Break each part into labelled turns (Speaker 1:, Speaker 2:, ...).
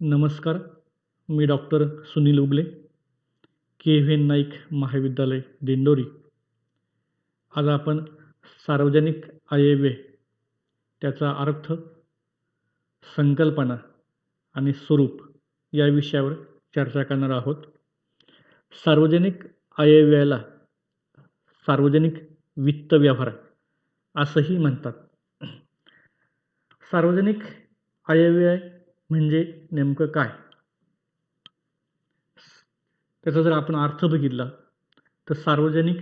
Speaker 1: नमस्कार. मी डॉक्टर सुनील उगले, के.व्ही.एन. नाईक महाविद्यालय, दिंडोरी. आज आपण सार्वजनिक आयव्यय, त्याचा अर्थ, संकल्पना आणि स्वरूप या विषयावर चर्चा करणार आहोत. सार्वजनिक आयव्ययाला सार्वजनिक वित्त व्यवहार असंही म्हणतात. सार्वजनिक आयव्यय म्हणजे नेमकं काय? त्याचा जर आपण अर्थ बघितला तर सार्वजनिक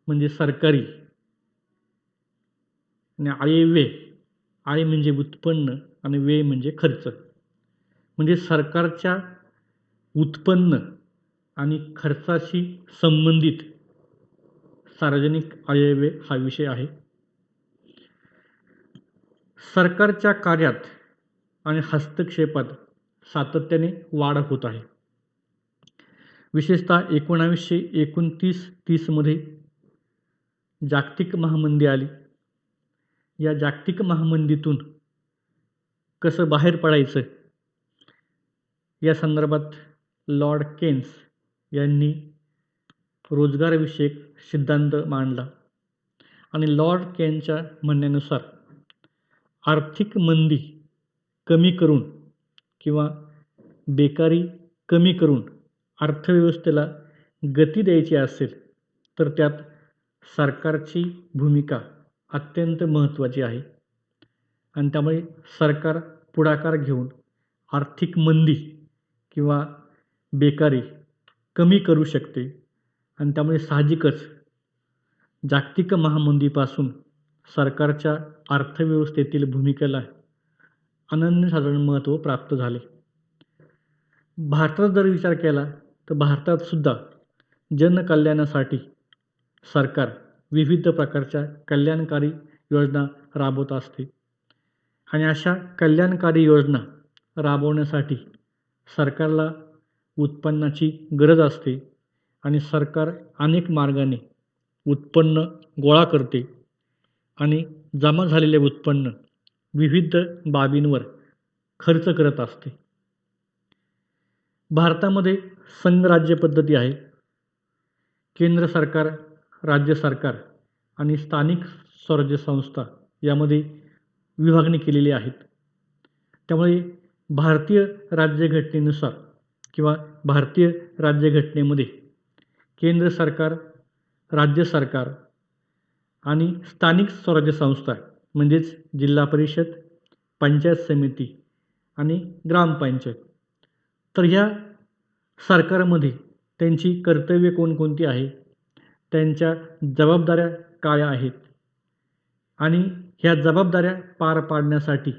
Speaker 1: म्हणजे सरकारी आणि आयव्यय, आय म्हणजे उत्पन्न आणि व्यय म्हणजे खर्च. म्हणजे सरकारच्या उत्पन्न आणि खर्चाशी संबंधित सार्वजनिक आयव्यय हा विषय आहे. सरकारच्या कार्यात आणि हस्तक्षेपात सातत्याने वाढ होत आहे. विशेषतः 1929-30 मध्ये जागतिक महामंदी आली. या जागतिक महामंदीतून कसं बाहेर पडायचं या संदर्भात लॉर्ड केन्स यांनी रोजगारविषयक सिद्धांत मांडला आणि लॉर्ड केन्सच्या म्हणण्यानुसार आर्थिक मंदी कमी करून किंवा बेकारी कमी करून अर्थव्यवस्थेला गती द्यायची असेल तर त्यात सरकारची भूमिका अत्यंत महत्त्वाची आहे आणि त्यामुळे सरकार पुढाकार घेऊन आर्थिक मंदी किंवा बेकारी कमी करू शकते आणि त्यामुळे साहजिकच जागतिक महामंदीपासून सरकारच्या अर्थव्यवस्थेतील भूमिकेला अनन्यसाधारण महत्त्व प्राप्त झाले. भारतात जर विचार केला तर भारतात सुद्धा जनकल्याणासाठी सरकार विविध प्रकारच्या कल्याणकारी योजना राबवत असते आणि अशा कल्याणकारी योजना राबवण्यासाठी सरकारला उत्पन्नाची गरज असते आणि सरकार अनेक मार्गाने उत्पन्न गोळा करते आणि जमा झालेले उत्पन्न विविध बाबींवर खर्च करत असते. भारतामध्ये संघराज्य पद्धती आहे. केंद्र सरकार, राज्य सरकार आणि स्थानिक स्वराज्य संस्था यामध्ये विभागणी केलेली आहेत. त्यामुळे भारतीय राज्यघटनेनुसार किंवा भारतीय राज्यघटनेमध्ये केंद्र सरकार, राज्य सरकार आणि स्थानिक स्वराज्य संस्था म्हणजेच जिल्हा परिषद, पंचायत समिती आणि ग्रामपंचायत, तर ह्या सरकारमध्ये त्यांची कर्तव्ये कोणकोणती आहे, त्यांच्या जबाबदाऱ्या काय आहेत आणि ह्या जबाबदाऱ्या पार पाडण्यासाठी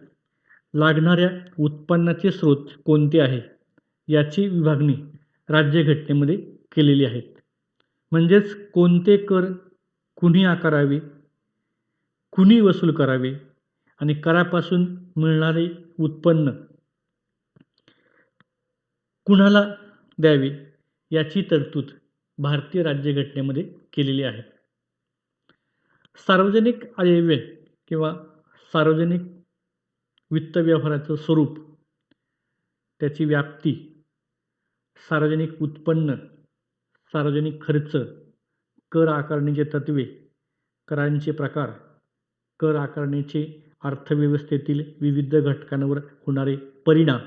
Speaker 1: लागणाऱ्या उत्पन्नाचे स्रोत कोणते आहे याची विभागणी राज्यघटनेमध्ये केलेली आहे. म्हणजेच कोणते कर कुणी आकारावे, कुणी वसूल करावे आणि करापासून मिळणारे उत्पन्न कुणाला द्यावे याची तरतूद भारतीय राज्यघटनेमध्ये केलेली आहे. सार्वजनिक आयव्यय किंवा सार्वजनिक वित्त व्यवहाराचं स्वरूप, त्याची व्याप्ती, सार्वजनिक उत्पन्न, सार्वजनिक खर्च, कर आकारणीचे तत्त्वे, करांचे प्रकार, कर आकारणीचे अर्थव्यवस्थेतील विविध घटकांवर होणारे परिणाम,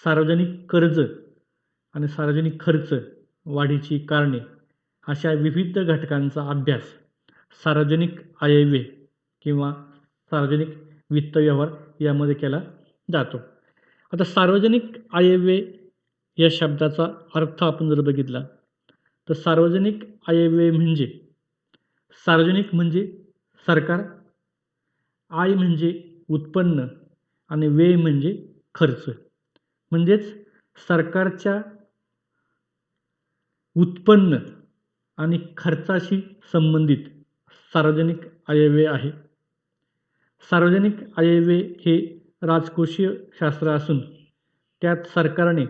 Speaker 1: सार्वजनिक कर्ज आणि सार्वजनिक खर्च वाढीची कारणे अशा विविध घटकांचा अभ्यास सार्वजनिक आयव्यय किंवा सार्वजनिक वित्त व्यवहार यामध्ये केला जातो. आता सार्वजनिक आयव्यय या शब्दाचा अर्थ आपण जर बघितला तर सार्वजनिक आयव्यय म्हणजे सार्वजनिक म्हणजे सरकार, आय म्हणजे उत्पन्न आणि व्यय म्हणजे खर्च. म्हणजेच सरकारच्या उत्पन्न आणि खर्चाशी संबंधित सार्वजनिक आयव्यय आहे. सार्वजनिक आयव्यय हे राजकोषीय शास्त्र असून त्यात सरकारने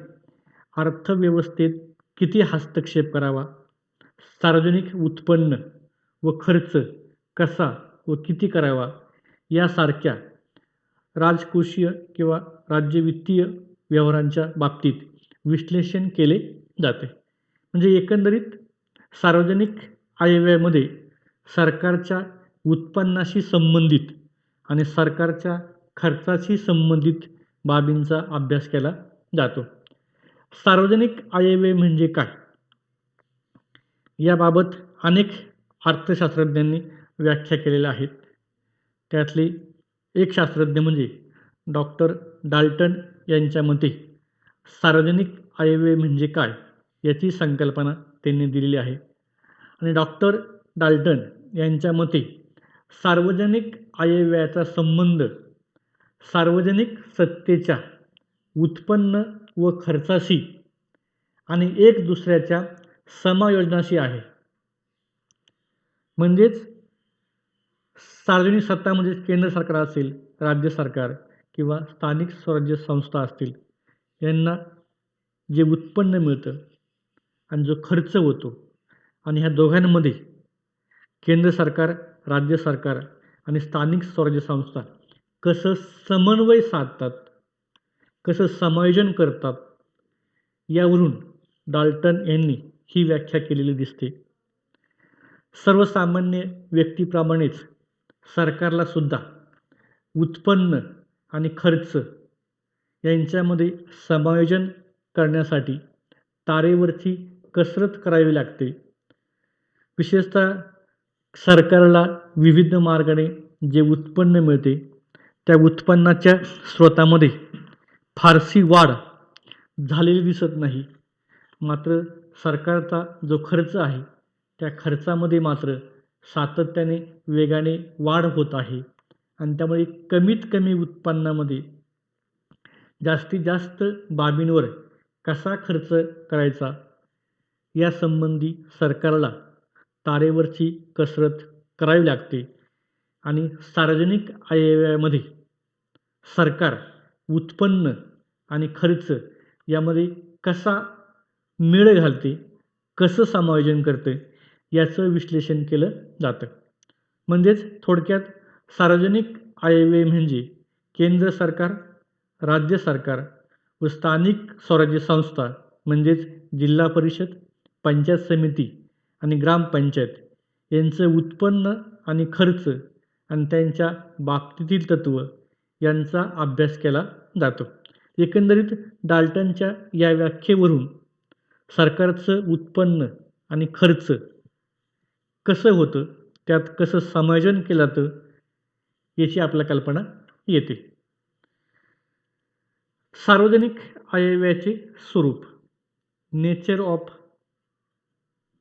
Speaker 1: अर्थव्यवस्थेत किती हस्तक्षेप करावा, सार्वजनिक उत्पन्न व खर्च कसा व किती करावा यासारख्या राजकोषीय किंवा राज्यवित्तीय व्यवहारांच्या बाबतीत विश्लेषण केले जाते. म्हणजे एकंदरीत सार्वजनिक आयव्ययामध्ये सरकारच्या उत्पन्नाशी संबंधित आणि सरकारच्या खर्चाशी संबंधित बाबींचा अभ्यास केला जातो. सार्वजनिक आयव्यय म्हणजे काय? याबाबत अनेक अर्थशास्त्रज्ञांनी व्याख्या केलेल्या आहेत. त्यातले एक शास्त्रज्ञ म्हणजे डॉक्टर डाल्टन यांच्या मते सार्वजनिक आयव्यय म्हणजे काय याची संकल्पना त्यांनी दिलेली आहे. आणि डॉक्टर डाल्टन यांच्या मते सार्वजनिक आयव्ययाचा संबंध सार्वजनिक सत्तेच्या उत्पन्न व खर्चाशी आणि एक दुसऱ्याच्या समायोजनाशी आहे. म्हणजेच सार्वजनिक सत्ता म्हणजे केंद्र सरकार असेल, राज्य सरकार किंवा स्थानिक स्वराज्य संस्था असतील, यांना जे उत्पन्न मिळतं आणि जो खर्च होतो आणि ह्या दोघांमध्ये केंद्र सरकार, राज्य सरकार आणि स्थानिक स्वराज्य संस्था कसं समन्वय साधतात, कसं समायोजन करतात, यावरून डाल्टन यांनी ही व्याख्या केलेली दिसते. सर्वसामान्य व्यक्तीप्रमाणेच सरकारला सुद्धा उत्पन्न आणि खर्च यांच्यामध्ये समायोजन करण्यासाठी तारेवरची कसरत करावी लागते. विशेषतः सरकारला विविध मार्गाने जे उत्पन्न मिळते त्या उत्पन्नाच्या स्रोतामध्ये फारशी वाढ झालेली दिसत नाही. मात्र सरकारचा जो खर्च आहे त्या खर्चामध्ये मात्र सातत्याने वेगाने वाढ होत आहे आणि त्यामुळे कमीत कमी उत्पन्नामध्ये जास्तीत जास्त बाबींवर कसा खर्च करायचा यासंबंधी सरकारला तारेवरची कसरत करावी लागते. आणि सार्वजनिक आयव्ययामध्ये सरकार उत्पन्न आणि खर्च यामध्ये कसा मेळ घालते, कसं समायोजन करते याचं विश्लेषण केलं जातं. म्हणजेच थोडक्यात सार्वजनिक आयव्यय म्हणजे केंद्र सरकार, राज्य सरकार व स्थानिक स्वराज्य संस्था म्हणजेच जिल्हा परिषद, पंचायत समिती आणि ग्रामपंचायत यांचं उत्पन्न आणि खर्च आणि त्यांच्या बाबतीतील तत्त्व यांचा अभ्यास केला जातो. एकंदरीत डाल्टनच्या या व्याख्येवरून सरकारचं उत्पन्न आणि खर्च कसं होतं, त्यात कसं समायोजन केलं जातं याची आपल्याला कल्पना येते. सार्वजनिक आयव्ययाचे स्वरूप, नेचर ऑफ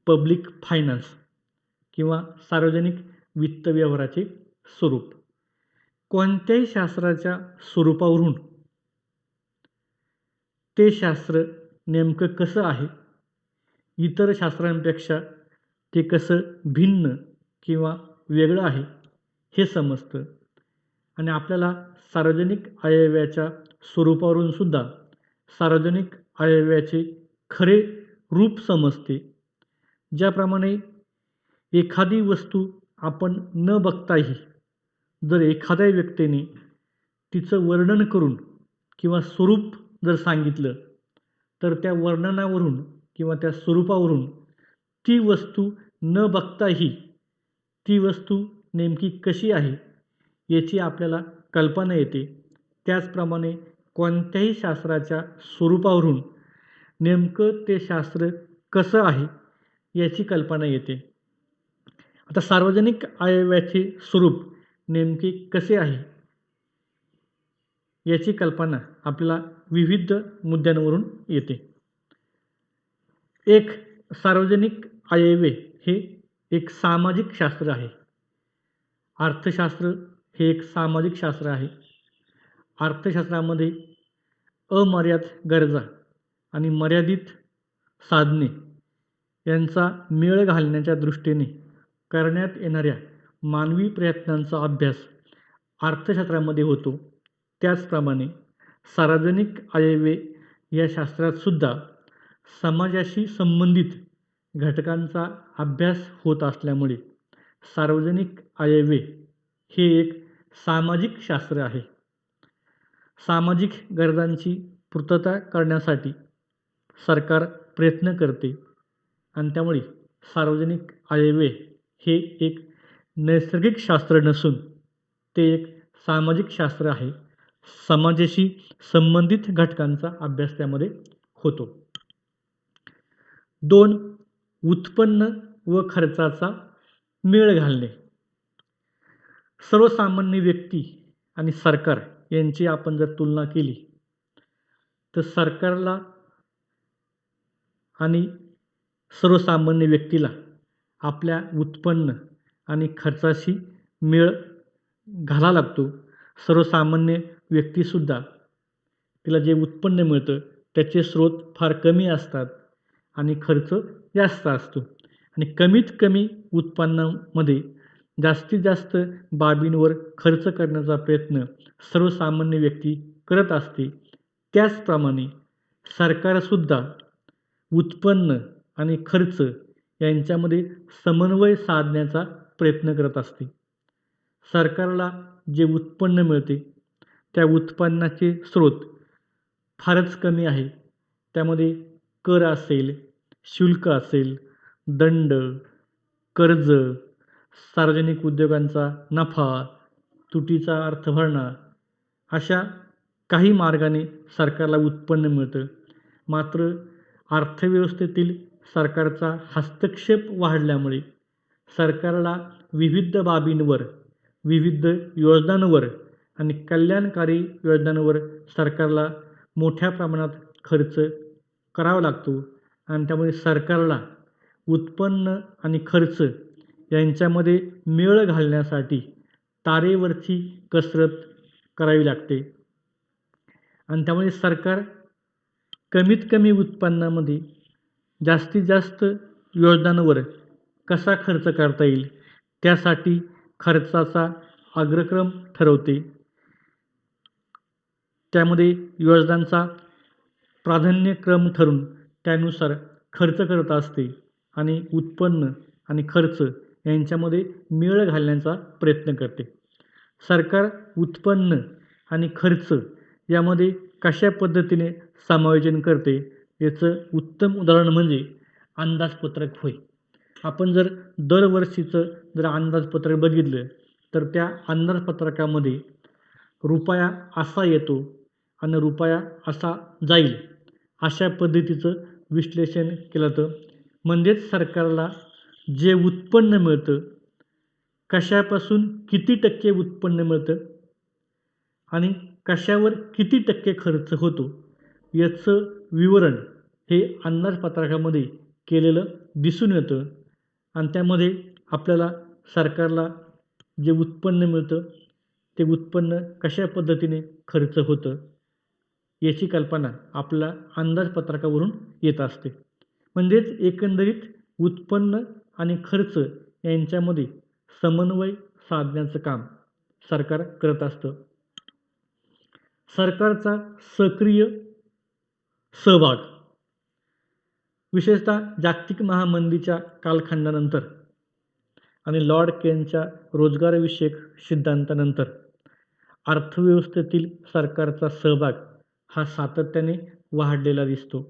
Speaker 1: पब्लिक फायनान्स किंवा सार्वजनिक वित्त व्यवहाराचे स्वरूप. कोणत्याही शास्त्राच्या स्वरूपावरून ते शास्त्र नेमकं कसं आहे, इतर शास्त्रांपेक्षा ते कसं भिन्न किंवा वेगळं आहे हे समजतं. आणि आपल्याला सार्वजनिक आयव्ययाच्या स्वरूपावरून सुद्धा सार्वजनिक आयव्ययाचे खरे रूप समजते. ज्याप्रमाणे एखादी वस्तू आपण न बघताही जर एखाद्या व्यक्तीने तिचं वर्णन करून किंवा स्वरूप जर सांगितलं तर त्या वर्णनावरून किंवा त्या स्वरूपावरून ती वस्तू न बघताही ती वस्तू नेमकी कशी आहे याची आपल्याला कल्पना येते. त्याचप्रमाणे कोणत्याही शास्त्राच्या स्वरूपावरून नेमकं ते शास्त्र कसं आहे याची कल्पना येते. आता सार्वजनिक आयव्ययाचे स्वरूप नेमके कसे आहे याची कल्पना आपल्याला विविध मुद्द्यांवरून येते. एक, सार्वजनिक आयव्यय हे एक सामाजिक शास्त्र आहे. अर्थशास्त्र हे एक सामाजिक शास्त्र आहे. अर्थशास्त्रामध्ये अमर्याद गरजा आणि मर्यादित साधने यांचा मेळ घालण्याच्या दृष्टीने करण्यात येणाऱ्या मानवी प्रयत्नांचा अभ्यास अर्थशास्त्रामध्ये होतो. त्याचप्रमाणे सार्वजनिक आयव्यय या शास्त्रात सुद्धा समाजाशी संबंधित घटकांचा अभ्यास होत असल्यामुळे सार्वजनिक आयव्यय हे एक सामाजिक शास्त्र आहे. सामाजिक गरजांची पूर्तता करण्यासाठी सरकार प्रयत्न करते आणि त्यामुळे सार्वजनिक आयव्यय हे एक नैसर्गिक शास्त्र नसून ते एक सामाजिक शास्त्र आहे. समाजाशी संबंधित घटकांचा अभ्यास त्यामध्ये होतो. 2. उत्पन्न व खर्चाचा मेळ घालणे. सर्वसामान्य व्यक्ती आणि सरकार यांची आपण जर तुलना केली तर सरकारला आणि सर्वसामान्य व्यक्तीला आपल्या उत्पन्न आणि खर्चाशी मेळ घालावा लागतो. सर्वसामान्य व्यक्तीसुद्धा तिला जे उत्पन्न मिळतं त्याचे स्रोत फार कमी असतात आणि खर्च जास्त असतो आणि कमीत कमी उत्पन्नामध्ये जास्तीत जास्त बाबींवर खर्च करण्याचा प्रयत्न सर्वसामान्य व्यक्ती करत असते. त्याचप्रमाणे सरकारसुद्धा उत्पन्न आणि खर्च यांच्यामध्ये समन्वय साधण्याचा प्रयत्न करत असते. सरकारला जे उत्पन्न मिळते त्या उत्पन्नाचे स्रोत फारच कमी आहे. त्यामध्ये कर असेल, शुल्क असेल, दंड, कर्ज, सार्वजनिक उद्योगांचा नफा, तुटीचा अर्थ भरणा अशा काही मार्गाने सरकारला उत्पन्न मिळतं. मात्र अर्थव्यवस्थेतील सरकारचा हस्तक्षेप वाढल्यामुळे सरकारला विविध बाबींवर, विविध योजनांवर आणि कल्याणकारी योजनांवर सरकारला मोठ्या प्रमाणात खर्च करावा लागतो आणि त्यामुळे सरकारला उत्पन्न आणि खर्च यांच्यामध्ये मेळ घालण्यासाठी तारेवरची कसरत करावी लागते आणि त्यामुळे सरकार कमीत कमी उत्पन्नामध्ये जास्तीत जास्त योजनांवर कसा खर्च करता येईल त्यासाठी खर्चाचा अग्रक्रम ठरवते. त्यामध्ये योजनांचा प्राधान्यक्रम ठरवून त्यानुसार खर्च करत असते आणि उत्पन्न आणि खर्च यांच्यामध्ये मेळ घालण्याचा प्रयत्न करते. सरकार उत्पन्न आणि खर्च यामध्ये कशा पद्धतीने समायोजन करते याचं उत्तम उदाहरण म्हणजे अंदाजपत्रक होय. आपण जर दरवर्षीचं जर अंदाजपत्रक बघितलं तर त्या अंदाजपत्रकामध्ये रुपया असा येतो आणि रुपया असा जाईल अशा पद्धतीचं विश्लेषण केलं जातं. म्हणजेच सरकारला जे उत्पन्न मिळतं, कशापासून किती टक्के उत्पन्न मिळतं आणि कशावर किती टक्के खर्च होतो याचं विवरण हे अंदाजपत्रकामध्ये केलेलं दिसून येतं आणि त्यामध्ये आपल्याला सरकारला जे उत्पन्न मिळतं ते उत्पन्न कशा पद्धतीने खर्च होतं याची कल्पना आपल्या अंदाजपत्रकावरून येत असते. म्हणजेच एकंदरीत उत्पन्न आणि खर्च यांच्यामध्ये समन्वय साधण्याचं काम सरकार करत असतं. सरकारचा सक्रिय सहभाग विशेषतः जागतिक महामंदीच्या कालखंडानंतर आणि लॉर्ड केनच्या रोजगारविषयक सिद्धांतानंतर अर्थव्यवस्थेतील सरकारचा सहभाग हा सातत्याने वाढलेला दिसतो.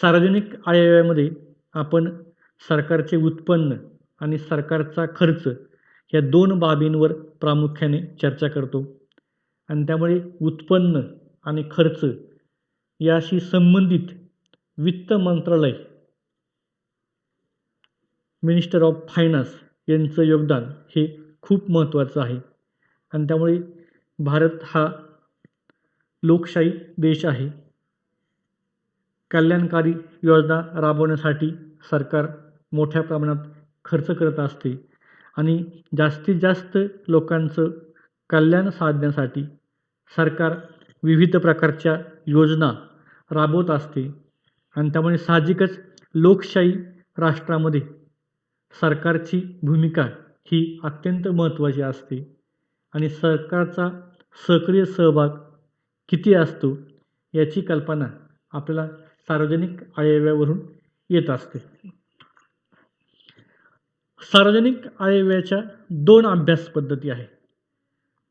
Speaker 1: सार्वजनिक आयव्ययामध्ये आपण सरकारचे उत्पन्न आणि सरकारचा खर्च या दोन बाबींवर प्रामुख्याने चर्चा करतो आणि त्यामुळे उत्पन्न आणि खर्च याशी संबंधित वित्त मंत्रालय, मिनिस्टर ऑफ फायनान्स यांचं योगदान हे खूप महत्त्वाचं आहे आणि त्यामुळे भारत हा लोकशाही देश आहे. कल्याणकारी योजना राबवण्यासाठी सरकार मोठ्या प्रमाणात खर्च करत असते आणि जास्तीत जास्त लोकांचं कल्याण साधण्यासाठी सरकार विविध प्रकारच्या योजना राबवत असते आणि त्यामुळे साहजिकच लोकशाही राष्ट्रामध्ये सरकारची भूमिका ही अत्यंत महत्त्वाची असते आणि सरकारचा सक्रिय सहभाग किती असतो याची कल्पना आपल्याला सार्वजनिक आयव्ययावरून येत असते. सार्वजनिक आयव्ययाच्या दोन अभ्यास पद्धती आहेत.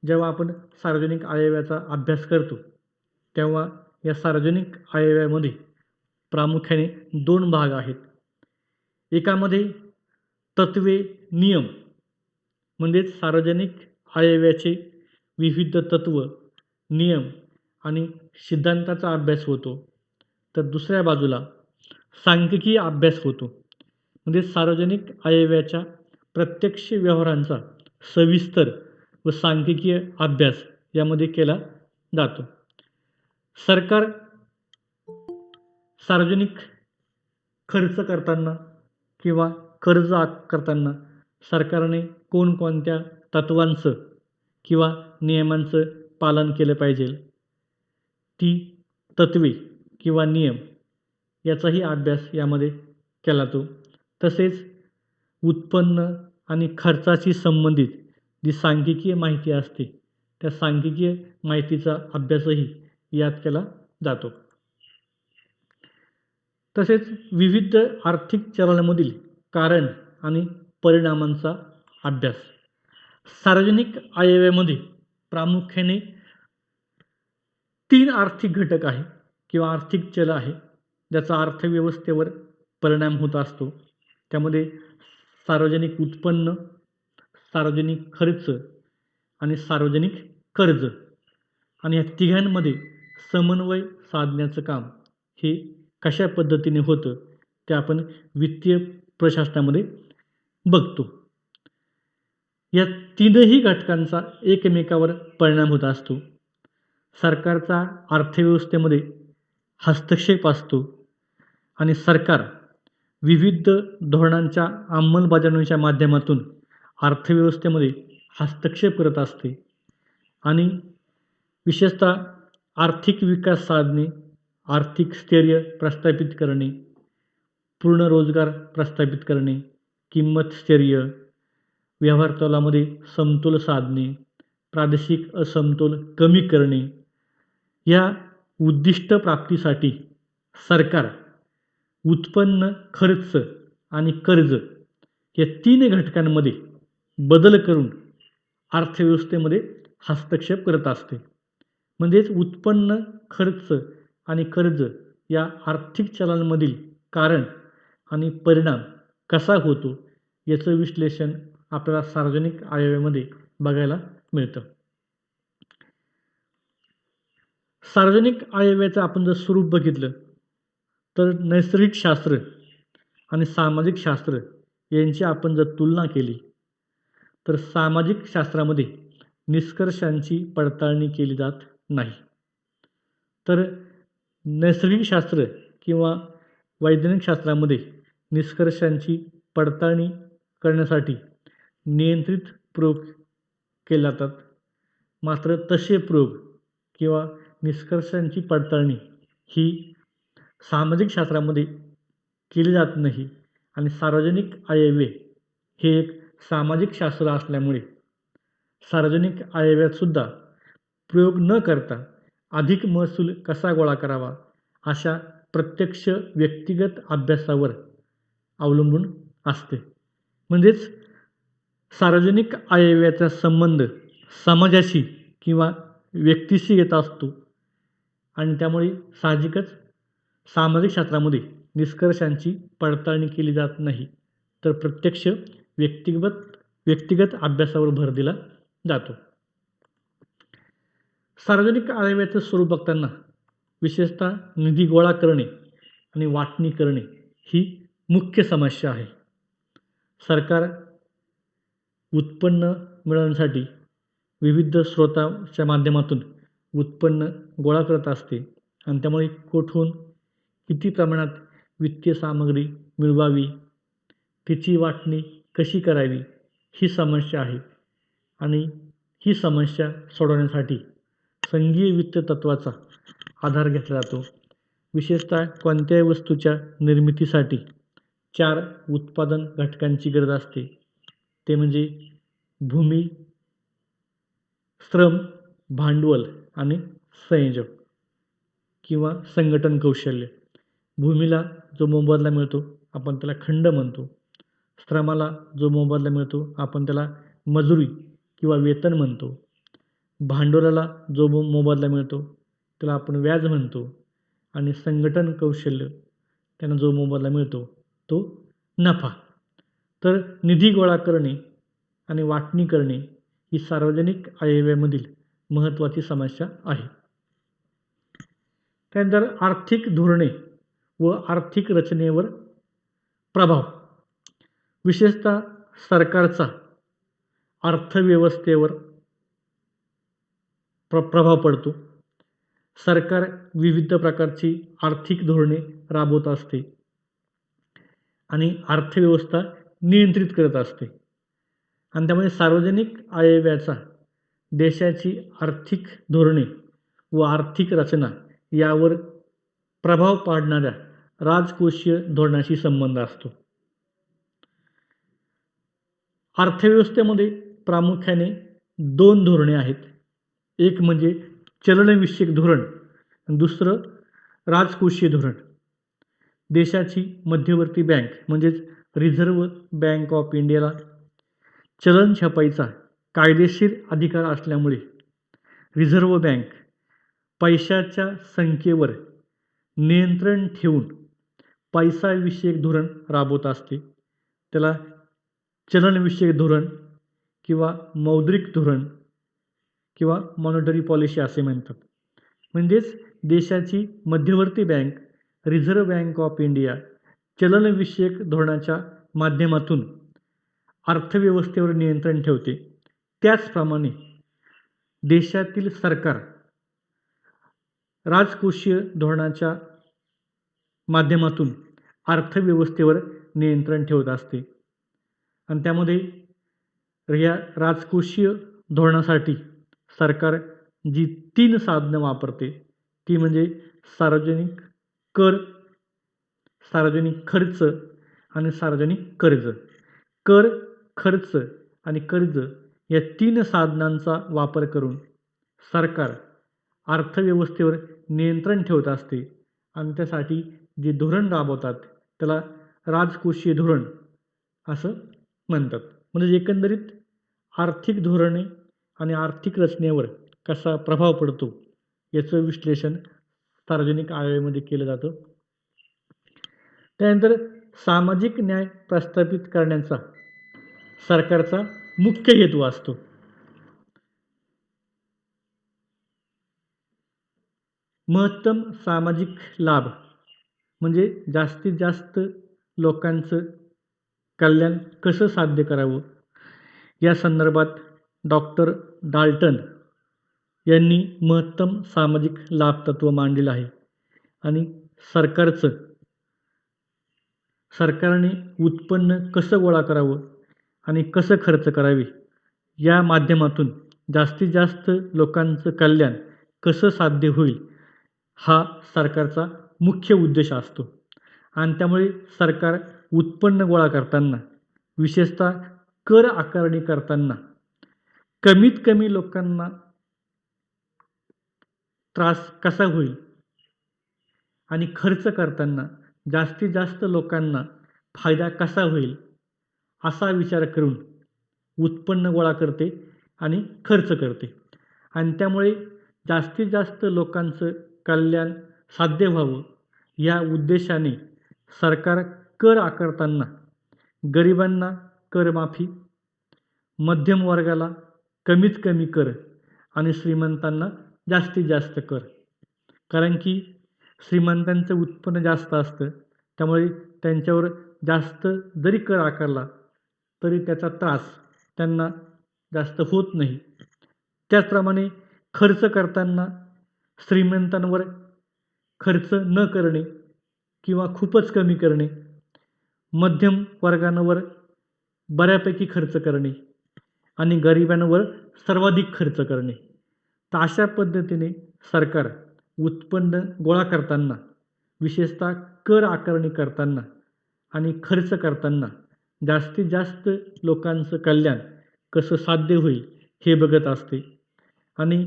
Speaker 1: जेव्हा आपण सार्वजनिक आयव्ययाचा अभ्यास करतो तेव्हा या सार्वजनिक आयव्ययामध्ये प्रामुख्याने 2 भाग आहेत. एकामध्ये तत्त्वे, नियम म्हणजेच सार्वजनिक आयव्ययाचे विविध तत्त्व, नियम आणि सिद्धांताचा अभ्यास होतो. तर दुसऱ्या बाजूला सांख्यिकीय अभ्यास होतो. म्हणजे सार्वजनिक आयव्ययाच्या प्रत्यक्ष व्यवहारांचा सविस्तर व सांख्यिकीय अभ्यास यामध्ये केला जातो. सरकार सार्वजनिक खर्च करताना किंवा कर्ज करताना सरकारने कोणकोणत्या तत्त्वांचं किंवा नियमांचं पालन केलं पाहिजे, ती तत्त्वे किंवा नियम याचाही अभ्यास यामध्ये केला जातो. तसेच उत्पन्न आणि खर्चाशी संबंधित जी सांख्यिकीय माहिती असते त्या सांख्यिकीय माहितीचा अभ्यासही यात केला जातो. तसेच विविध आर्थिक चलनामधील कारण आणि परिणामांचा अभ्यास. सार्वजनिक आयव्ययामध्ये प्रामुख्याने 3 आर्थिक घटक आहे किंवा आर्थिक चल आहे ज्याचा अर्थव्यवस्थेवर परिणाम होत असतो. त्यामध्ये सार्वजनिक उत्पन्न, सार्वजनिक खर्च आणि सार्वजनिक कर्ज. आणि या तिघांमध्ये समन्वय साधण्याचं काम हे कशा पद्धतीने होतं ते आपण वित्तीय प्रशासनामध्ये बघतो. या तीनही घटकांचा एकमेकावर परिणाम होत असतो. सरकारचा अर्थव्यवस्थेमध्ये हस्तक्षेप असतो आणि सरकार विविध धोरणांच्या अंमलबजावणीच्या माध्यमातून अर्थव्यवस्थेमध्ये हस्तक्षेप करत असते आणि विशेषतः आर्थिक विकास साधणे, आर्थिक स्थैर्य प्रस्थापित करणे, पूर्ण रोजगार प्रस्थापित करणे, किंमत स्थैर्य, व्यवहार तोलामध्ये समतोल साधणे, प्रादेशिक असमतोल कमी करणे या उद्दिष्ट प्राप्तीसाठी सरकार उत्पन्न, खर्च आणि कर्ज या 3 घटकांमध्ये बदल करून अर्थव्यवस्थेमध्ये हस्तक्षेप करत असते. म्हणजेच उत्पन्न, खर्च आणि कर्ज या आर्थिक चलनांमधील कारण आणि परिणाम कसा होतो याचं विश्लेषण आपल्याला सार्वजनिक आयव्ययामध्ये बघायला मिळतं. सार्वजनिक आयव्ययाचं आपण जर स्वरूप बघितलं तर नैसर्गिक शास्त्र आणि सामाजिक शास्त्र यांची आपण जर तुलना केली तर सामाजिक शास्त्रामध्ये निष्कर्षांची पडताळणी केली जात नाही. तर नैसर्गिक शास्त्र किंवा वैज्ञानिक शास्त्रामध्ये निष्कर्षांची पडताळणी करण्यासाठी नियंत्रित प्रयोग केले जातात. मात्र तसे प्रयोग किंवा निष्कर्षांची पडताळणी ही सामाजिक शास्त्रामध्ये केली जात नाही आणि सार्वजनिक आयव्यय हे एक सामाजिक शास्त्र असल्यामुळे सार्वजनिक आयव्ययातसुद्धा प्रयोग न करता अधिक महसूल कसा गोळा करावा अशा प्रत्यक्ष व्यक्तिगत अभ्यासावर अवलंबून असते. म्हणजेच सार्वजनिक आयव्ययाचा संबंध समाजाशी किंवा व्यक्तीशी येत असतो आणि त्यामुळे साहजिकच सामाजिक शास्त्रामध्ये निष्कर्षांची पडताळणी केली जात नाही तर प्रत्यक्ष व्यक्तिगत अभ्यासावर भर दिला जातो. सार्वजनिक आयव्ययाचं स्वरूप बघताना विशेषतः निधी गोळा करणे आणि वाटणी करणे ही मुख्य समस्या आहे. सरकार उत्पन्न मिळवण्यासाठी विविध स्रोतांच्या माध्यमातून उत्पन्न गोळा करत असते आणि त्यामुळे कुठून किती प्रमाणात वित्तीय सामग्री मिळवावी, तिची वाटणी कशी करावी ही समस्या आहे आणि ही समस्या सोडवण्यासाठी संघीय वित्त तत्त्वाचा आधार घेतला जातो. विशेषतः कोणत्याही वस्तूच्या निर्मितीसाठी 4 उत्पादन घटकांची गरज असते. ते म्हणजे भूमी, श्रम, भांडवल आणि संयोजक किंवा संघटन कौशल्य. भूमीला जो मोबदला मिळतो आपण त्याला खंड म्हणतो. श्रमाला जो मोबदला मिळतो आपण त्याला मजुरी किंवा वेतन म्हणतो. भांडवलाला जो मोबदला मिळतो त्याला आपण व्याज म्हणतो, आणि संघटन कौशल्य त्यांना जो मोबदला मिळतो तो नफा. तर निधी गोळा करणे आणि वाटणी करणे ही सार्वजनिक आयव्ययामधील महत्त्वाची समस्या आहे. त्यानंतर आर्थिक धोरणे व आर्थिक रचनेवर प्रभाव. विशेषतः सरकारचा अर्थव्यवस्थेवर प्रभाव पडतो. सरकार विविध प्रकारची आर्थिक धोरणे राबवत असते आणि अर्थव्यवस्था नियंत्रित करत असते, आणि त्यामुळे सार्वजनिक आयव्ययाचा देशाची आर्थिक धोरणे व आर्थिक रचना यावर प्रभाव पाडणाऱ्या राजकोषीय धोरणाशी संबंध असतो. अर्थव्यवस्थेमध्ये प्रामुख्याने 2 धोरणे आहेत. एक म्हणजे चलनविषयक धोरण आणि दुसरं राजकोषीय धोरण. देशाची मध्यवर्ती बँक म्हणजेच रिझर्व्ह बँक ऑफ इंडियाला चलन छापायचा कायदेशीर अधिकार असल्यामुळे रिझर्व्ह बँक पैशाच्या संख्येवर नियंत्रण ठेवून पैसाविषयक धोरण राबवत असते. त्याला चलनविषयक धोरण किंवा मौद्रिक धोरण किंवा मॉनिटरी पॉलिसी असे म्हणतात. म्हणजेच देशाची मध्यवर्ती bank reserve bank of India चलनविषयक धोरणाच्या माध्यमातून अर्थव्यवस्थेवर नियंत्रण ठेवते. त्याचप्रमाणे देशातील सरकार राजकोषीय धोरणाच्या माध्यमातून अर्थव्यवस्थेवर नियंत्रण ठेवत असते, आणि त्यामध्ये या राजकोषीय धोरणासाठी सरकार जी 3 साधनं वापरते ती म्हणजे सार्वजनिक कर, सार्वजनिक खर्च आणि सार्वजनिक कर्ज. कर, खर्च आणि कर्ज या 3 साधनांचा वापर करून सरकार अर्थव्यवस्थेवर नियंत्रण ठेवत असते, आणि त्यासाठी जे धोरण राबवतात त्याला राजकोषीय धोरण असं म्हणतात. म्हणजे एकंदरीत आर्थिक धोरणे आणि आर्थिक रचनेवर कसा प्रभाव पडतो याचं विश्लेषण सार्वजनिक आयव्ययामध्ये केलं जातं. त्यानंतर सामाजिक न्याय प्रस्थापित करण्याचा सरकारचा मुख्य हेतू असतो. महत्तम सामाजिक लाभ म्हणजे जास्तीत जास्त लोकांचं कल्याण कसं साध्य करावं या संदर्भात डॉक्टर डाल्टन यांनी महत्तम सामाजिक लाभ तत्त्व मांडलेलं आहे, आणि सरकारने उत्पन्न कसं गोळा करावं आणि कसं खर्च करावे या माध्यमातून जास्तीत जास्त लोकांचं कल्याण कसं साध्य होईल हा सरकारचा मुख्य उद्देश असतो. आणि त्यामुळे सरकार उत्पन्न गोळा करताना, विशेषतः कर आकारणी करताना कमीत कमी लोकांना त्रास कसा होईल आणि खर्च करताना जास्तीत जास्त लोकांना फायदा कसा होईल असा विचार करून उत्पन्न गोळा करते आणि खर्च करते. आणि त्यामुळे जास्तीत जास्त लोकांचं कल्याण साध्य व्हावं या उद्देशाने सरकार कर आकारताना गरिबांना करमाफी, मध्यम वर्गाला कमीत कमी कर आणि श्रीमंतांना जास्तीत जास्त कर. कारण की श्रीमंतांचं उत्पन्न जास्त असतं, त्यामुळे त्यांच्यावर जास्त जरी कर आकारला तरी त्याचा त्रास त्यांना जास्त होत नाही. त्याचप्रमाणे खर्च करताना श्रीमंतांवर खर्च न करणे किंवा खूपच कमी करणे, मध्यम वर्गांवर बऱ्यापैकी खर्च करणे आणि गरिबांवर सर्वाधिक खर्च करणे. तर अशा पद्धतीने सरकार उत्पन्न गोळा करताना, विशेषतः कर आकारणी करताना आणि खर्च करताना जास्तीत जास्त लोकांचं कल्याण कसं साध्य होईल हे बघत असते. आणि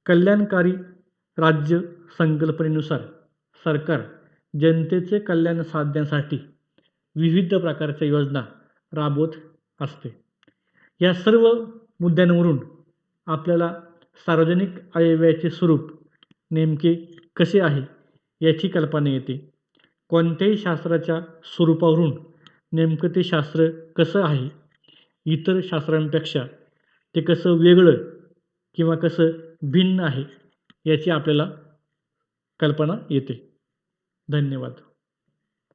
Speaker 1: कल्याणकारी राज्य संकल्पनेनुसार सरकार जनतेचे कल्याण साधण्यासाठी विविध प्रकारच्या योजना राबवत असते. या सर्व मुद्द्यांवरून आपल्याला सार्वजनिक आयव्ययाचे स्वरूप नेमके कसे आहे याची कल्पना येते. कोणत्याही शास्त्राच्या स्वरूपावरून नेमकं ते शास्त्र कसं आहे, इतर शास्त्रांपेक्षा ते कसं वेगळं किंवा कसं भिन्न आहे याची आपल्याला कल्पना येते. धन्यवाद.